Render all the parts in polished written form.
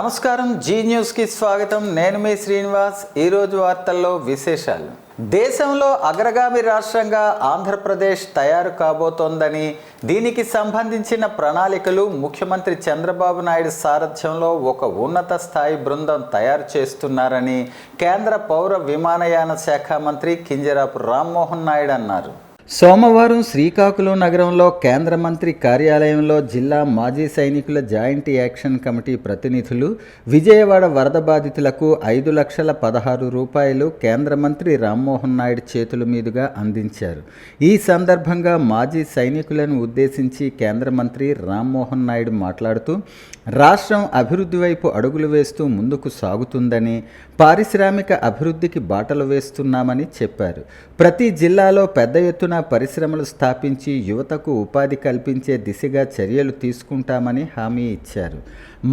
నమస్కారం, జీ న్యూస్కి స్వాగతం. నేను మీ శ్రీనివాస్. ఈరోజు వార్తల్లో విశేషాలు. దేశంలో అగ్రగామి రాష్ట్రంగా ఆంధ్రప్రదేశ్ తయారు కాబోతోందని, దీనికి సంబంధించిన ప్రణాళికలు ముఖ్యమంత్రి చంద్రబాబు నాయుడు సారథ్యంలో ఒక ఉన్నత స్థాయి బృందం తయారు చేస్తున్నారని కేంద్ర పౌర విమానయాన శాఖ మంత్రి కింజరాపు రామ్మోహన్ నాయుడు అన్నారు. సోమవారం శ్రీకాకుళం నగరంలో కేంద్ర మంత్రి కార్యాలయంలో జిల్లా మాజీ సైనికుల జాయింట్ యాక్షన్ కమిటీ ప్రతినిధులు విజయవాడ వరద బాధితులకు 5,16,000 రూపాయలు కేంద్ర మంత్రి రామ్మోహన్ నాయుడు చేతుల మీదుగా అందించారు. ఈ సందర్భంగా మాజీ సైనికులను ఉద్దేశించి కేంద్ర మంత్రి రామ్మోహన్ నాయుడు మాట్లాడుతూ, రాష్ట్రం అభివృద్ధి వైపు అడుగులు వేస్తూ ముందుకు సాగుతుందని, పారిశ్రామిక అభివృద్ధికి బాటలు వేస్తున్నామని చెప్పారు. ప్రతి జిల్లాలో పెద్ద ఎత్తున పరిశ్రమలు స్థాపించి యువతకు ఉపాధి కల్పించే దిశగా చర్యలు తీసుకుంటామని హామీ ఇచ్చారు.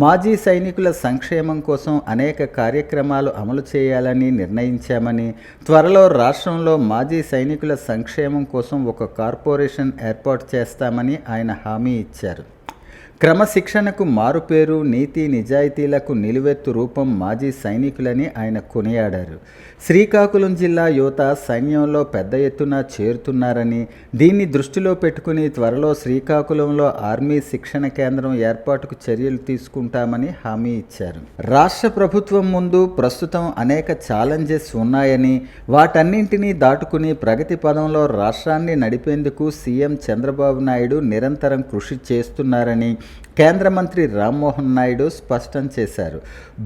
మాజీ సైనికుల సంక్షేమం కోసం అనేక కార్యక్రమాలు అమలు చేయాలని నిర్ణయించామని, త్వరలో రాష్ట్రంలో మాజీ సైనికుల సంక్షేమం కోసం ఒక కార్పొరేషన్ ఏర్పాటు చేస్తామని ఆయన హామీ ఇచ్చారు. క్రమశిక్షణకు మారుపేరు, నీతి నిజాయితీలకు నిలువెత్తు రూపం మాజీ సైనికులని ఆయన కొనియాడారు. శ్రీకాకుళం జిల్లా యువత సైన్యంలో పెద్ద ఎత్తున చేరుతున్నారని, దీన్ని దృష్టిలో పెట్టుకుని త్వరలో శ్రీకాకుళంలో ఆర్మీ శిక్షణ కేంద్రం ఏర్పాటుకు చర్యలు తీసుకుంటామని హామీ ఇచ్చారు. రాష్ట్ర ప్రభుత్వం ముందు ప్రస్తుతం అనేక ఛాలెంజెస్ ఉన్నాయని, వాటన్నింటినీ దాటుకుని ప్రగతి పదంలో రాష్ట్రాన్ని నడిపేందుకు సీఎం చంద్రబాబు నాయుడు నిరంతరం కృషి చేస్తున్నారని కేంద్ర మంత్రి రామ్మోహన్ నాయుడు స్పష్టం చేశారు.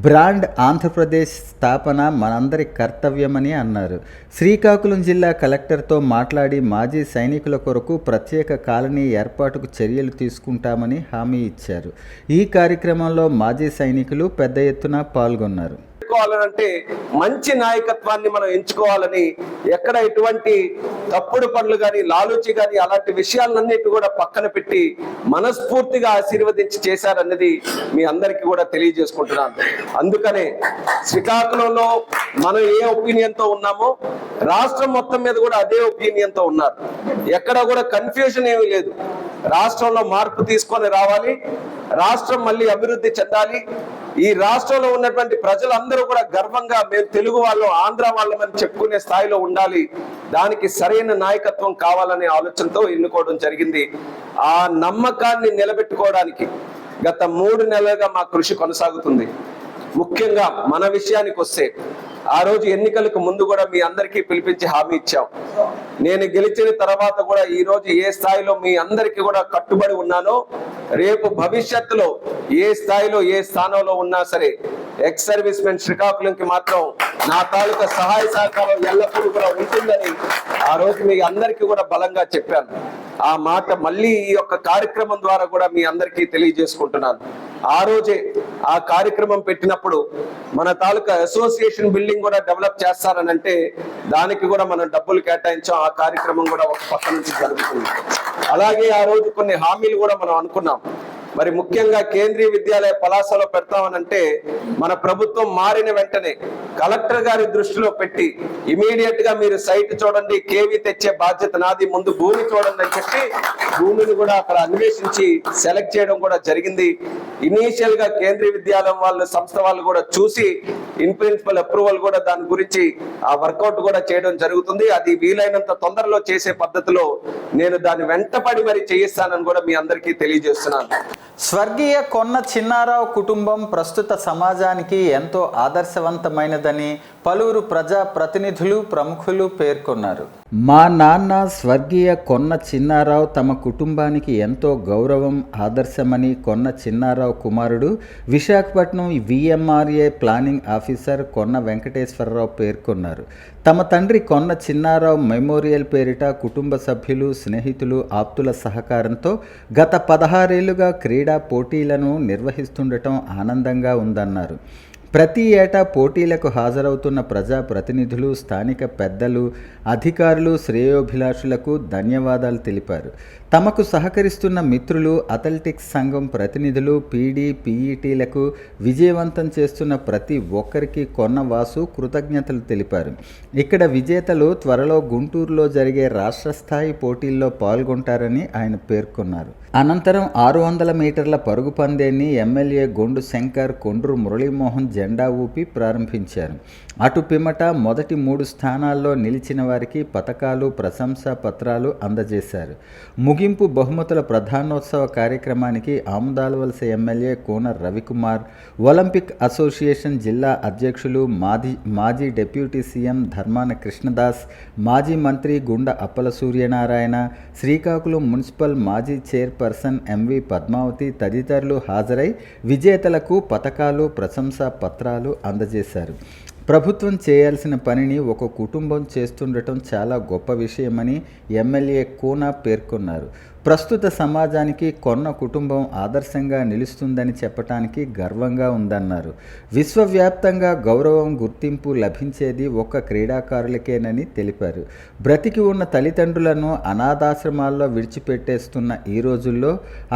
బ్రాండ్ ఆంధ్రప్రదేశ్ స్థాపన మనందరి కర్తవ్యమని అన్నారు. శ్రీకాకుళం జిల్లా కలెక్టర్తో మాట్లాడి మాజీ సైనికుల కొరకు ప్రత్యేక కాలనీ ఏర్పాటుకు చర్యలు తీసుకుంటామని హామీ ఇచ్చారు. ఈ కార్యక్రమంలో మాజీ సైనికులు పెద్ద ఎత్తున పాల్గొన్నారు. అంటే మంచి నాయకత్వాన్ని మనం ఎంచుకోవాలని, ఎక్కడ ఎటువంటి తప్పుడు పనులు కానీ లాలూచి కానీ అలాంటి విషయాలన్నిటి కూడా పక్కన పెట్టి మనస్ఫూర్తిగా ఆశీర్వదించి చేశారన్నది మీ అందరికీ కూడా తెలియజేసుకుంటున్నాను. అందుకనే శ్రీకాకుళంలో మనం ఏ ఒపీనియన్ తో ఉన్నామో రాష్ట్రం మొత్తం మీద కూడా అదే ఒపీనియన్ తో ఉన్నారు. ఎక్కడ కూడా కన్ఫ్యూజన్ ఏమీ లేదు. రాష్ట్రంలో మార్పు తీసుకొని రావాలి, రాష్ట్రం మళ్ళీ అభివృద్ధి చెందాలి. ఈ రాష్ట్రంలో ఉన్నటువంటి ప్రజలందరూ కూడా గర్వంగా మేము తెలుగు వాళ్ళం, ఆంధ్ర వాళ్ళమని చెప్పుకునే స్థాయిలో ఉండాలి. దానికి సరైన నాయకత్వం కావాలనే ఆలోచనతో ఎన్నుకోవడం జరిగింది. ఆ నమ్మకాన్ని నిలబెట్టుకోవడానికి గత 3 నెలలుగా మా కృషి కొనసాగుతుంది. ముఖ్యంగా మన విషయానికి వస్తే, ఆ రోజు ఎన్నికలకు ముందు కూడా మీ అందరికీ పిలిపించి హామీ ఇచ్చాం. నేను గెలిచిన తర్వాత కూడా ఈ రోజు ఏ స్థాయిలో మీ అందరికీ కూడా కట్టుబడి ఉన్నానో, రేపు భవిష్యత్తులో ఏ స్థాయిలో ఏ స్థానంలో ఉన్నా సరే ఎక్స్ సర్వీస్ మెన్ శ్రీకాకుళంకి మాత్రం నా తాలూకా సహాయ సహకారం ఎల్లప్పుడూ కూడా ఉంటుందని ఆ రోజు మీ అందరికీ కూడా బలంగా చెప్పాను. ఆ మాట మళ్ళీ ఈ యొక్క కార్యక్రమం ద్వారా కూడా మీ అందరికీ తెలియజేసుకుంటున్నాను. ఆ రోజే ఆ కార్యక్రమం పెట్టినప్పుడు మన తాలూకా అసోసియేషన్ బిల్డింగ్ కూడా డెవలప్ చేస్తారని అంటే, దానికి కూడా మనం డబ్బులు కేటాయించాం. ఆ కార్యక్రమం కూడా ఒక పక్క నుంచి జరుగుతుంది. అలాగే ఆ రోజు కొన్ని హామీలు కూడా మనం అనుకున్నాం. మరి ముఖ్యంగా కేంద్రీయ విద్యాలయ పలాసలో పెడతామనంటే, మన ప్రభుత్వం మారిన వెంటనే కలెక్టర్ గారి దృష్టిలో పెట్టి ఇమీడియట్ గా మీరు సైట్ చూడండి, కేవీ తెచ్చే బాధ్యత నాది, ముందు భూమి చూడండి అని చెప్పి భూమిని కూడా అక్కడ అన్వేషించి సెలెక్ట్ చేయడం కూడా జరిగింది. ఇనీషియల్ గా కేంద్రీయ విద్యాలయం వాళ్ళు, సంస్థ వాళ్ళు కూడా చూసి ఇన్ ప్రిన్సిపల్ అప్రూవల్ కూడా దాని గురించి ఆ వర్కౌట్ కూడా చేయడం జరుగుతుంది. అది వీలైనంత తొందరలో చేసే పద్ధతిలో నేను దాన్ని వెంటపడి మరి చేయిస్తానని కూడా మీ అందరికీ తెలియజేస్తున్నాను. స్వర్గీయ కొన్న చిన్నారావు కుటుంబం ప్రస్తుత సమాజానికి ఎంతో ఆదర్శవంతమైనదని పలువురు ప్రజా ప్రతినిధులు, ప్రముఖులు పేర్కొన్నారు. మా నాన్న స్వర్గీయ కొన్న చిన్నారావు తమ కుటుంబానికి ఎంతో గౌరవం, ఆదర్శమని కొన్న చిన్నారావు కుమారుడు విశాఖపట్నం విఎంఆర్ఏ ప్లానింగ్ ఆఫీసర్ కొన్న వెంకటేశ్వరరావు పేర్కొన్నారు. తమ తండ్రి కొన్న చిన్నారావు మెమోరియల్ పేరిట కుటుంబ సభ్యులు, స్నేహితులు, ఆప్తుల సహకారంతో గత 16 ఏళ్లుగా క్రీడా పోటీలను నిర్వహిస్తుండటం ఆనందంగా ఉందన్నారు. ప్రతి ఏటా పోటీలకు హాజరవుతున్న ప్రజాప్రతినిధులు, స్థానిక పెద్దలు, అధికారులు, శ్రేయోభిలాషులకు ధన్యవాదాలు తెలిపారు. తమకు సహకరిస్తున్న మిత్రులు, అథ్లెటిక్స్ సంఘం ప్రతినిధులు, పీడీ, పీఈటీలకు విజయవంతం చేస్తున్న ప్రతి ఒక్కరికి కొన్నవాసు కృతజ్ఞతలు తెలిపారు. ఇక్కడ విజేతలు త్వరలో గుంటూరులో జరిగే రాష్ట్ర స్థాయి పోటీల్లో పాల్గొంటారని ఆయన పేర్కొన్నారు. అనంతరం 600 మీటర్ల పరుగు పందేన్ని ఎమ్మెల్యే గొండు శంకర్, కొండ్రు మురళీమోహన్ జెండా ఊపి ప్రారంభించారు. అటు పిమ్మట మొదటి 3 స్థానాల్లో నిలిచిన వారికి పతకాలు, ప్రశంసా పత్రాలు అందజేశారు. ముగింపు బహుమతుల ప్రధానోత్సవ కార్యక్రమానికి Amadalavalasa MLA Koona Ravikumar, Olympic association జిల్లా అధ్యక్షులు, మాజీ డిప్యూటీ సీఎం ధర్మాన కృష్ణదాస్, మాజీ మంత్రి గుండ అప్పల సూర్యనారాయణ, శ్రీకాకుళం మున్సిపల్ మాజీ చైర్పర్సన్ ఎంవి పద్మావతి తదితరులు హాజరై విజేతలకు పతకాలు, ప్రశంసా పత్రాలు అందజేశారు. ప్రభుత్వం చేయాల్సిన పనిని ఒక కుటుంబం చేస్తుండటం చాలా గొప్ప విషయమని ఎమ్మెల్యే కూన పేర్కొన్నారు. ప్రస్తుత సమాజానికి కొన్న కుటుంబం ఆదర్శంగా నిలుస్తుందని చెప్పటానికి గర్వంగా ఉందన్నారు. విశ్వవ్యాప్తంగా గౌరవం, గుర్తింపు లభించేది ఒక్క క్రీడాకారులకేనని తెలిపారు. బ్రతికి ఉన్న తల్లిదండ్రులను అనాథాశ్రమాల్లో విడిచిపెట్టేస్తున్న ఈ రోజుల్లో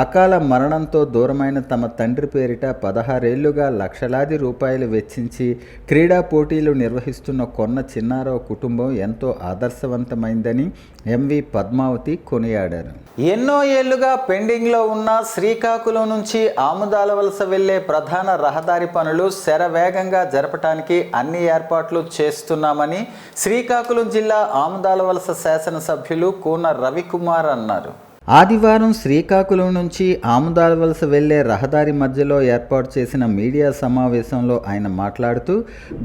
అకాల మరణంతో దూరమైన తమ తండ్రి పేరిట 16 ఏళ్లుగా లక్షలాది రూపాయలు వెచ్చించి క్రీడా పోటీలు నిర్వహిస్తున్న కొన్న చిన్నారావు కుటుంబం ఎంతో ఆదర్శవంతమైందని ఎంవి పద్మావతి కొనియాడారు. ఎన్నో ఏళ్లుగా పెండింగ్లో ఉన్న శ్రీకాకుళం నుంచి ఆముదాలవలస వెళ్లే ప్రధాన రహదారి పనులు శరవేగంగా జరపడానికి అన్ని ఏర్పాట్లు చేస్తున్నామని శ్రీకాకుళం జిల్లా ఆముదాలవలస శాసనసభ్యులు కూన రవికుమార్ అన్నారు. ఆదివారం శ్రీకాకుళం నుంచి ఆముదాలవలస వెళ్లే రహదారి మధ్యలో ఏర్పాటు చేసిన మీడియా సమావేశంలో ఆయన మాట్లాడుతూ,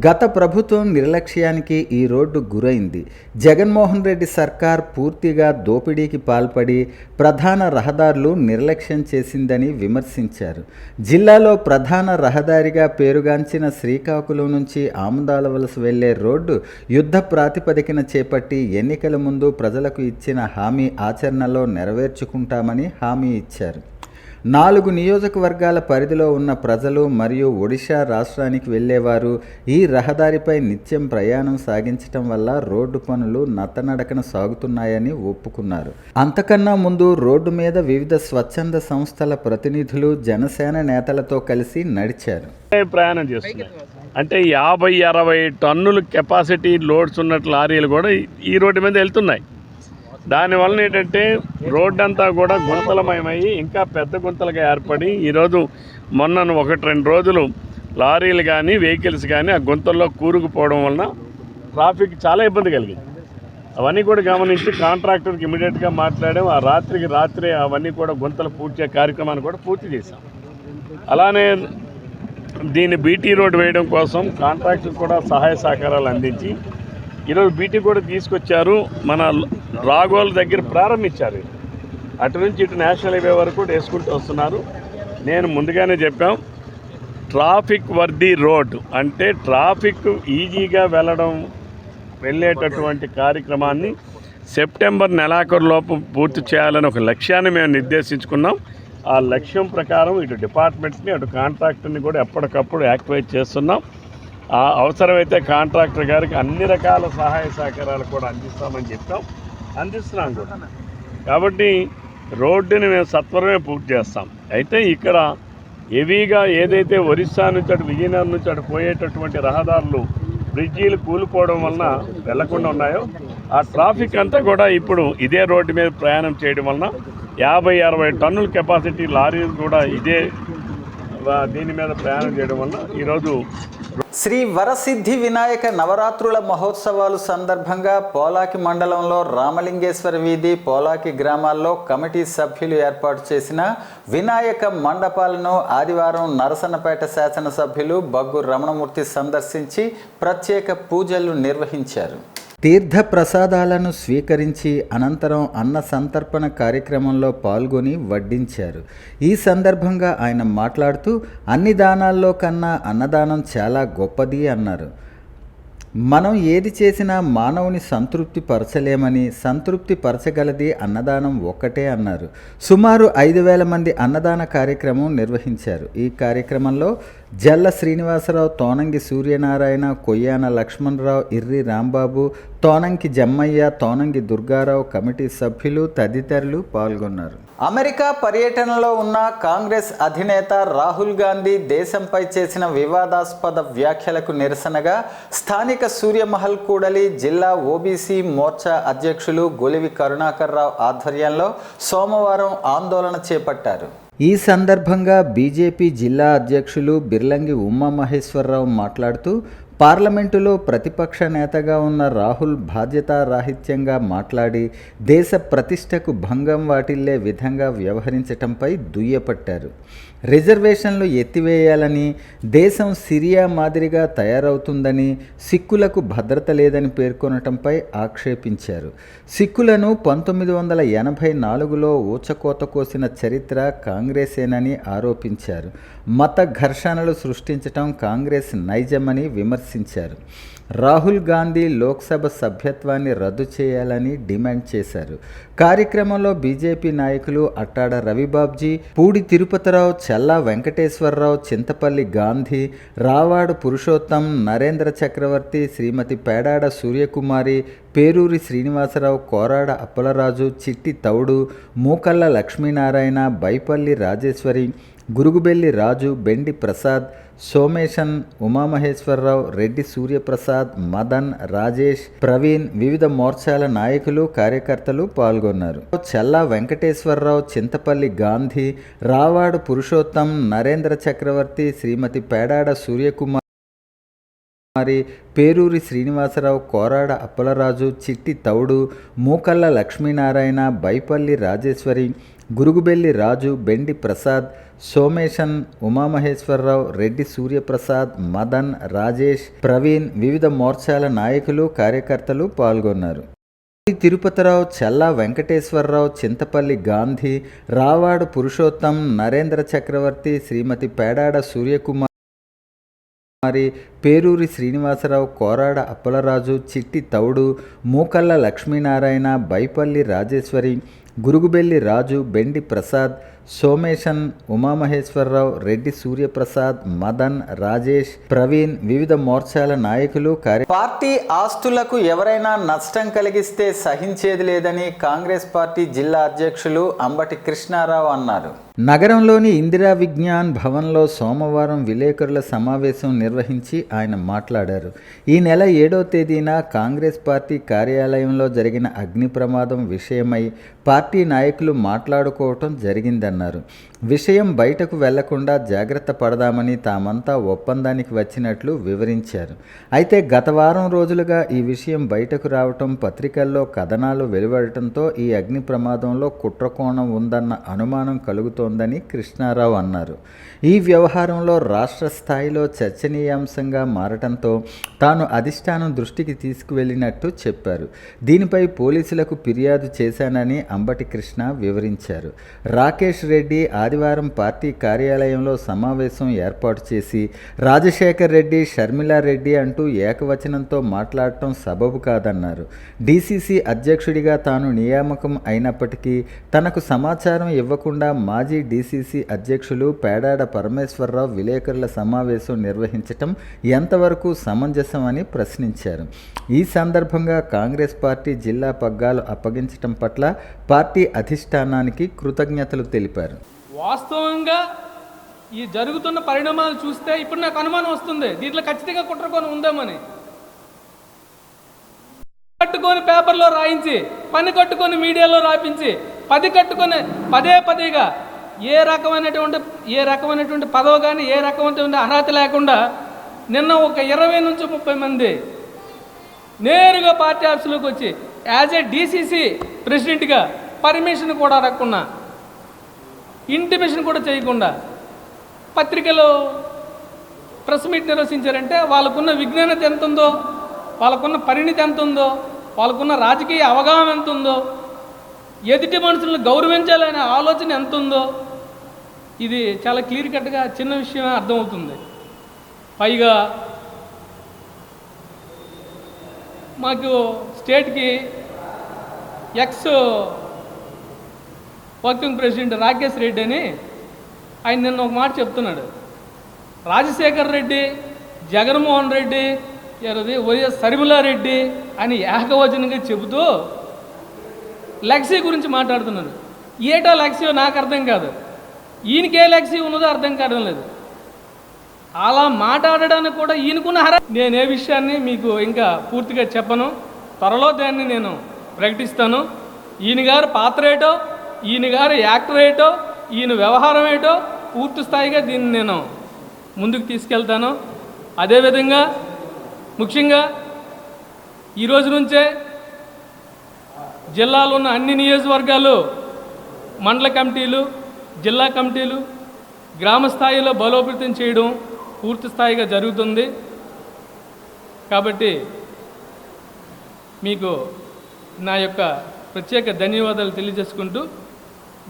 గత ప్రభుత్వం నిర్లక్ష్యానికి ఈ రోడ్డు గురైంది. జగన్మోహన్ రెడ్డి సర్కార్ పూర్తిగా దోపిడీకి పాల్పడి ప్రధాన రహదారులు నిర్లక్ష్యం చేసిందని విమర్శించారు. జిల్లాలో ప్రధాన రహదారిగా పేరుగాంచిన శ్రీకాకుళం నుంచి ఆముదాలవలస వెళ్లే రోడ్డు యుద్ధ ప్రాతిపదికన చేపట్టి ఎన్నికల ముందు ప్రజలకు ఇచ్చిన హామీ ఆచరణలో నెరవేర్చుకుంటామని హామీ ఇచ్చారు. 4 నియోజకవర్గాల పరిధిలో ఉన్న ప్రజలు మరియు ఒడిశా రాష్ట్రానికి వెళ్లేవారు ఈ రహదారిపై నిత్యం ప్రయాణం సాగించటం వల్ల రోడ్డు పనులు నత్తనడకన సాగుతున్నాయని ఒప్పుకున్నారు. అంతకన్నా ముందు రోడ్డు మీద వివిధ స్వచ్ఛంద సంస్థల ప్రతినిధులు, జనసేన నేతలతో కలిసి నడిచారు. ప్రయాణం చేస్తున్నాయి అంటే 50-60 టన్నులు కెపాసిటీ లోడ్స్ ఉన్నట్లు లారీలు కూడా ఈ రోడ్డు మీద వెళ్తున్నాయి. దానివల్ల ఏంటంటే రోడ్డు అంతా కూడా గుంతలమయమయ్యి ఇంకా పెద్ద గుంతలుగా ఏర్పడి ఈరోజు మొన్న 1-2 రోజులు లారీలు కానీ వెహికల్స్ కానీ ఆ గుంతల్లో కూరుకుపోవడం వలన ట్రాఫిక్ చాలా ఇబ్బంది కలిగింది. అవన్నీ కూడా గమనించి కాంట్రాక్టర్కి ఇమీడియట్గా మాట్లాడాం. ఆ రాత్రే అవన్నీ కూడా గుంతలు పూర్తి కార్యక్రమాన్ని కూడా పూర్తి చేశాం. అలానే దీన్ని బీటీ రోడ్ వేయడం కోసం కాంట్రాక్టర్ కూడా సహాయ సహకారాలు అందించి ఈరోజు బీటీ కూడా తీసుకొచ్చారు. మన రాగోల్ దగ్గర ప్రారంభించారు. అటు నుంచి ఇటు నేషనల్ హైవే వరకు కూడా వేసుకుంటూ వస్తున్నారు. నేను ముందుగానే చెప్పాం, ట్రాఫిక్ వర్ది రోడ్ అంటే ట్రాఫిక్ ఈజీగా వెళ్ళేటటువంటి కార్యక్రమాన్ని సెప్టెంబర్ నెలాఖరులోపు పూర్తి చేయాలని ఒక లక్ష్యాన్ని మేము నిర్దేశించుకున్నాం. ఆ లక్ష్యం ప్రకారం ఇటు డిపార్ట్మెంట్ని అటు కాంట్రాక్టర్ని కూడా ఎప్పటికప్పుడు యాక్టివేట్ చేస్తున్నాం. ఆ అవసరమైతే కాంట్రాక్టర్ గారికి అన్ని రకాల సహాయ సహకారాలు కూడా అందిస్తున్నాం కూడా. కాబట్టి రోడ్డుని మేము సత్వరమే పూర్తి చేస్తాం. అయితే ఇక్కడ హెవీగా ఏదైతే ఒరిస్సా నుంచి అటు విజయనగరం నుంచి అటు పోయేటటువంటి రహదారులు బ్రిడ్జీలు కూలిపోవడం వలన వెళ్లకుండా ఉన్నాయో ఆ ట్రాఫిక్ అంతా కూడా ఇప్పుడు ఇదే రోడ్డు మీద ప్రయాణం చేయడం వలన 50-60 టన్నుల కెపాసిటీ లారీలు కూడా దీని మీద ప్రయాణం చేయడం వల్ల ఈరోజు శ్రీ వరసిద్ధి వినాయక నవరాత్రుల మహోత్సవాలు సందర్భంగా పోలాకి మండలంలో రామలింగేశ్వర వీధి, పోలాకి గ్రామాల్లో కమిటీ సభ్యులు ఏర్పాటు చేసిన వినాయక మండపాలను ఆదివారం నరసన్నపేట శాసనసభ్యులు బగ్గు రమణమూర్తి సందర్శించి ప్రత్యేక పూజలు నిర్వహించారు. తీర్థ ప్రసాదాలను స్వీకరించి అనంతరం అన్న సంతర్పణ కార్యక్రమంలో పాల్గొని వడ్డించారు. ఈ సందర్భంగా ఆయన మాట్లాడుతూ, అన్ని దానాల్లో కన్నా అన్నదానం చాలా గొప్పది అన్నారు. మనం ఏది చేసినా మానవుని సంతృప్తి పరచలేమని, సంతృప్తి పరచగలది అన్నదానం ఒక్కటే అన్నారు. సుమారు 5,000 మంది అన్నదాన కార్యక్రమం నిర్వహించారు. ఈ కార్యక్రమంలో జల్ల శ్రీనివాసరావు, తోనంగి సూర్యనారాయణ, కొయ్యాన లక్ష్మణరావు, ఇర్రి రాంబాబు, తోనంకి జమ్మయ్య, తోనంగి దుర్గారావు, కమిటీ సభ్యులు తదితరులు పాల్గొన్నారు. అమెరికా పర్యటనలో ఉన్న కాంగ్రెస్ అధినేత రాహుల్ గాంధీ దేశంపై చేసిన వివాదాస్పద వ్యాఖ్యలకు నిరసనగా స్థానిక సూర్యమహల్ కూడలి జిల్లా ఓబీసీ మోర్చా అధ్యక్షులు గొలివి కరుణాకర్ రావు ఆధ్వర్యంలో సోమవారం ఆందోళన చేపట్టారు. ఈ సందర్భంగా బీజేపీ జిల్లా అధ్యక్షులు బిర్లంగి ఉమామహేశ్వరరావు మాట్లాడుతూ, పార్లమెంటులో ప్రతిపక్ష నేతగా ఉన్న రాహుల్ బాధ్యతారాహిత్యంగా మాట్లాడి దేశ ప్రతిష్టకు భంగం వాటిల్లే విధంగా వ్యవహరించటంపై దుయ్యపట్టారు. రిజర్వేషన్లు ఎత్తివేయాలని, దేశం సిరియా మాదిరిగా తయారవుతుందని, సిక్కులకు భద్రత లేదని పేర్కొనటంపై ఆక్షేపించారు. సిక్కులను 1984లో ఊచకోత కోసిన చరిత్ర కాంగ్రెసేనని ఆరోపించారు. మత ఘర్షణలు సృష్టించటం కాంగ్రెస్ నైజమని విమర్శించారు. రాహుల్ గాంధీ లోక్సభ సభ్యత్వాన్ని రద్దు చేయాలని డిమాండ్ చేశారు. కార్యక్రమంలో బీజేపీ నాయకులు అట్టాడ రవిబాబ్జీ, పూడి తిరుపతిరావు, చల్లా వెంకటేశ్వరరావు, చింతపల్లి గాంధీ, రావాడు పురుషోత్తం, నరేంద్ర చక్రవర్తి, శ్రీమతి పేడాడ సూర్యకుమారి, పేరూరి శ్రీనివాసరావు, కోరాడ అప్పలరాజు, చిట్టి తౌడు, మూకల్ల లక్ష్మీనారాయణ, బైపల్లి రాజేశ్వరి, గురుగుబెల్లి రాజు, బెండి ప్రసాద్, సోమేశన్, ఉమామహేశ్వరరావు, రెడ్డి సూర్యప్రసాద్, మదన్, రాజేష్, ప్రవీణ్, వివిధ మోర్చాల నాయకులు కార్యకర్తలు పాల్గొన్నారు. చల్లా వెంకటేశ్వరరావు, చింతపల్లి గాంధీ, రావాడు పురుషోత్తం, నరేంద్ర చక్రవర్తి, శ్రీమతి పేడాడ సూర్యకుమారి, పేరూరి శ్రీనివాసరావు, కోరాడ అప్పలరాజు, చిట్టి తౌడు, మూకల్ల లక్ష్మీనారాయణ, బైపల్లి రాజేశ్వరి, గురుగుబెల్లి రాజు, బెండి ప్రసాద్, సోమేశన్, ఉమామహేశ్వరరావు, రెడ్డి సూర్యప్రసాద్, మదన్, రాజేష్, ప్రవీణ్, వివిధ మోర్చాల నాయకులు కార్యకర్తలు పాల్గొన్నారు. తిరుపతిరావు, చల్లా వెంకటేశ్వరరావు, చింతపల్లి గాంధీ, రావాడు పురుషోత్తం, నరేంద్ర చక్రవర్తి, శ్రీమతి పేడాడ సూర్యకుమారి, పేరూరి శ్రీనివాసరావు, కోరాడ అప్పలరాజు, చిట్టి తౌడు, మూకల్ల లక్ష్మీనారాయణ, బైపల్లి రాజేశ్వరి, గురుగుబెల్లి రాజు, బెండి ప్రసాద్, సోమేశన్, ఉమామహేశ్వరరావు, రెడ్డి సూర్యప్రసాద్, మదన్, రాజేష్, ప్రవీణ్, వివిధ మోర్చాల నాయకులు పార్టీ ఆస్తులకు ఎవరైనా నష్టం కలిగిస్తే సహించేది లేదని కాంగ్రెస్ పార్టీ జిల్లా అధ్యక్షులు అంబటి కృష్ణారావు అన్నారు. నగరంలోని ఇందిరా విజ్ఞాన్ భవన్లో సోమవారం విలేకరుల సమావేశం నిర్వహించి ఆయన మాట్లాడారు. ఈ నెల 7వ తేదీన కాంగ్రెస్ పార్టీ కార్యాలయంలో జరిగిన అగ్ని ప్రమాదం విషయమై పార్టీ నాయకులు మాట్లాడుకోవటం జరిగిందన్నారు. విషయం బయటకు వెళ్లకుండా జాగ్రత్త పడదామని తామంతా ఒప్పందానికి వచ్చినట్లు వివరించారు. అయితే గత వారం రోజులుగా ఈ విషయం బయటకు రావటం, పత్రికల్లో కథనాలు వెలువడటంతో ఈ అగ్ని ప్రమాదంలో కుట్రకోణం ఉందన్న అనుమానం కలుగుతోందని కృష్ణారావు అన్నారు. ఈ వ్యవహారంలో రాష్ట్ర స్థాయిలో చర్చనీయాంశంగా మారటంతో తాను అధిష్టానం దృష్టికి తీసుకువెళ్లినట్టు చెప్పారు. దీనిపై పోలీసులకు ఫిర్యాదు చేశానని అంబటి కృష్ణ వివరించారు. రాకేష్ రెడ్డి ఆదివారం పార్టీ కార్యాలయంలో సమావేశం ఏర్పాటు చేసి రాజశేఖర్ రెడ్డి, షర్మిలారెడ్డి అంటూ ఏకవచనంతో మాట్లాడటం సబబు కాదన్నారు. డీసీసీ అధ్యక్షుడిగా తాను నియామకం అయినప్పటికీ తనకు సమాచారం ఇవ్వకుండా మాజీ డీసీసీ అధ్యక్షులు పేడాడ పరమేశ్వరరావు విలేకరుల సమావేశం నిర్వహించటం ఎంతవరకు సమంజసమని ప్రశ్నించారు. ఈ సందర్భంగా కాంగ్రెస్ పార్టీ జిల్లా పగ్గాలు అప్పగించటం పట్ల పార్టీ అధిష్టానానికి కృతజ్ఞతలు తెలిపారు. వాస్తవంగా ఈ జరుగుతున్న పరిణామాలు చూస్తే ఇప్పుడు నాకు అనుమానం వస్తుంది, దీంట్లో ఖచ్చితంగా కుట్రకోణం ఉందామని. కట్టుకొని పేపర్లో రాయించి, పని కట్టుకొని మీడియాలో రాయించి, పదేగా ఏ రకమైనటువంటి పదవి కానీ ఏ రకమైనటువంటి అర్హత లేకుండా నిన్న ఒక 20 నుంచి 30 మంది నేరుగా పార్టీ ఆఫీసులోకి వచ్చి యాజ్ ఏ డీసీసీ ప్రెసిడెంట్గా పర్మిషన్ కూడా రాకుండా, ఇంటిమేషన్ కూడా చేయకుండా పత్రికలో ప్రెస్ మీట్ నిర్వహించారంటే వాళ్ళకున్న విజ్ఞానత ఎంత ఉందో, వాళ్ళకున్న పరిణితి ఎంత ఉందో, వాళ్ళకున్న రాజకీయ అవగాహన ఎంత ఉందో, ఎదుటి మనుషులను గౌరవించాలనే ఆలోచన ఎంత ఉందో ఇది చాలా క్లియర్ కట్గా చిన్న విషయమే అర్థమవుతుంది. పైగా మాకు స్టేట్కి X working president Rakesh Reddy అని ఆయన నిన్న ఒక మాట చెప్తున్నాడు. రాజశేఖర్ రెడ్డి, జగన్మోహన్ రెడ్డి, వైఎస్ షర్మిలారెడ్డి అని ఏకవచనంగా చెబుతూ లక్సీ గురించి మాట్లాడుతున్నాడు. ఏటో లక్సీ నాకు అర్థం కాదు, ఈయనకే లక్సీ ఉన్నదో అర్థం కావడం లేదు. అలా మాట్లాడడానికి కూడా ఈయనకున్న నేను ఏ విషయాన్ని మీకు ఇంకా పూర్తిగా చెప్పను, త్వరలో దాన్ని నేను ప్రకటిస్తాను. ఈయన గారు పాత్ర ఏటో, ఈయన గారు యాక్టర్ ఏటో, ఈయన వ్యవహారం ఏటో పూర్తి స్థాయిగా దీన్ని నేను ముందుకు తీసుకెళ్తాను. అదేవిధంగా ముఖ్యంగా ఈరోజు నుంచే జిల్లాలో ఉన్న అన్ని నియోజకవర్గాలు మండల కమిటీలు, జిల్లా కమిటీలు గ్రామ స్థాయిలో బలోపేతం చేయడం పూర్తి స్థాయిగా జరుగుతుంది. కాబట్టి మీకు నా యొక్క ప్రత్యేక ధన్యవాదాలు తెలియజేసుకుంటూ